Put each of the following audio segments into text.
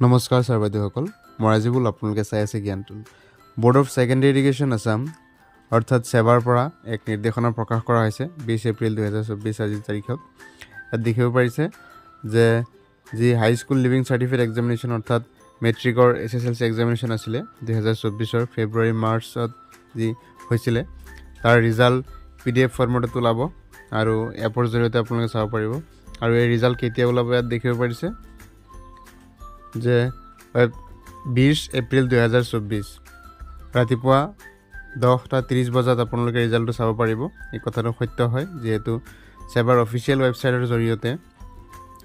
নমস্কাৰ ছাৰ বাইদেউসকল মই ৰাজীবুল আপোনালোকে চাই আছে জ্ঞানটোল board of secondary education Assam অৰ্থাৎ সেৱাৰ পৰা এক নিৰ্দেশনা প্ৰকাশ কৰা হৈছে 20 এপ্ৰিল 2024 আজি তাৰিখত ইয়াত দেখিব পাৰিছে যে যি হাই স্কুল লিভিং চাৰ্টিফিকেট এক্সামিনেশ্যন অৰ্থাৎ মেট্ৰিকৰ SSLC এক্সামিনেশ্যন আছিলে 2024 ফেব্ৰুৱাৰী মাৰ্চত যি হৈছিলে তাৰ ৰিজাল্ট PDF ফৰ্মেটত ওলাব আৰু এপৰ জৰিয়তে আপোনালোকে চাব পাৰিব আৰু এই ৰিজাল্ট কেতিয়া ওলাব ইয়াত দেখিব পাৰিছে যে 20 এপ্ৰিল 2024 ৰাতিপুৱা 10:30 বজাত আপোনালোকে ৰিজাল্টটো চাব পাৰিব এই কথাটো সত্য হয় যেহেতু সেৱাৰ অফিচিয়েল ৱেবছাইটৰ জৰিয়তে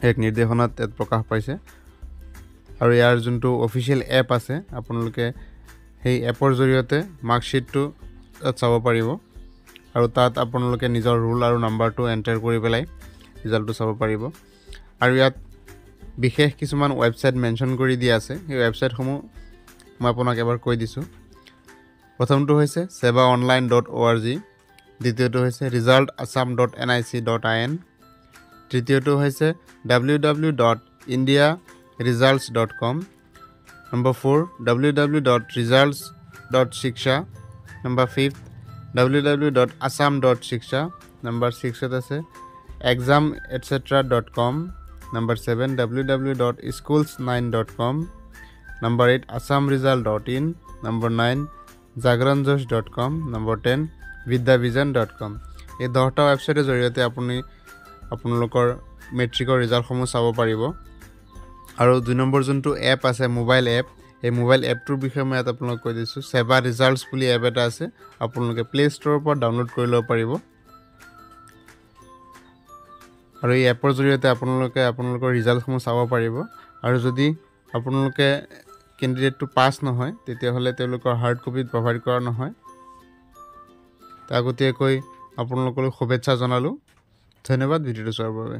এক নিৰ্দেশনাত প্ৰকাশ পাইছে আৰু ইয়াৰ যোনটো অফিচিয়েল এপ আছে আপোনালোকে সেই এপৰ জৰিয়তে মাৰ্কশ্বিটটো চাব পাৰিব আৰু তাত আপোনালোকে নিজৰ ৰোল আৰু নাম্বাৰটো এণ্টাৰ কৰি পেলাই ৰিজাল্টটো চাব পাৰিব আৰু ইয়াত বিশেষ কিছুমান ৱেবছাইট মেনশ্যন কৰি দিয়া আছে এই ৱেবছাইটসমূহ মই আপোনাক এবাৰ কৈ দিছোঁ প্ৰথমটো হৈছে sevaonline.org দ্বিতীয়টো হৈছে resultassam.nic.in তৃতীয়টো হৈছে www.indiaresults.com number 4 www.results.shiksha number 5 www.assam.shiksha number 6 আছে exam.etc.com number 7 www.schools9.com number 8 assamresult.in number 9 jagranjosh.com number 10 vidyavision.com এই 10টা ৱেবছাইটৰ জৰিয়তে আপুনি আপোনালোকৰ মেট্ৰিকৰ ৰিজাল্টসমূহ চাব পাৰিব আৰু 2 নম্বৰ যোনটো এপ আছে মোবাইল এপ এই মোবাইল এপটোৰ বিষয়ে মই আপোনালোকক কৈ দিছোঁ সেৱা ৰিজাল্টছ বুলি এপ এটা আছে আপোনালোকে প্লে ষ্টৰৰ পৰা ডাউনলোড কৰি ল'ব পাৰিব আৰু এই এপৰ জৰিয়তে আপোনালোকে আপোনালোকৰ ৰিজাল্টসমূহ চাব পাৰিব আৰু যদি আপোনালোকে কেণ্ডিডেটটো পাছ নহয় তেতিয়াহ'লে তেওঁলোকৰ হাৰ্ড কপিত প্ৰভাইড কৰা নহয় আগতীয়াকৈ আপোনালোকক শুভেচ্ছা জনালোঁ ধন্যবাদ ভিডিঅ'টো চোৱাৰ বাবে